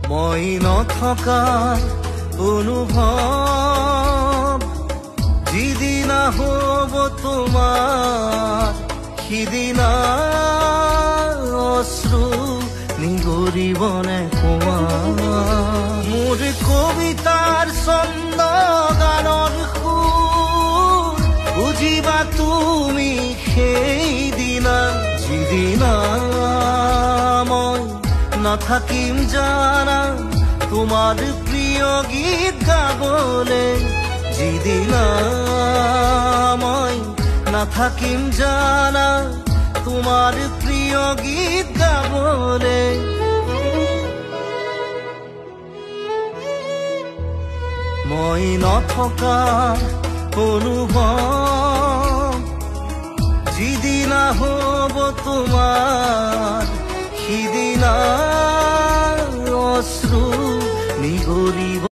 মই নথকা অনুভৱ যিদিনা হ'ব তোমাৰ সিদিনা অশ্ৰু নিগৰিবনে কোৱা মোৰ কবিতাৰ ছন্দ গানৰ সুৰ বুজিবা তুমি সেইদিনা যিদিনা মই নাথাকিম জানা তোমাৰ প্ৰিয় গীত গাবলে যিদিনা মই নাথাকিম জানা তোমাৰ প্ৰিয় গীত গাবলে মই নথকা অনুভৱ যিদিনা হ'ব তোমাৰ সিদিনা অশ্ৰু নিগৰিব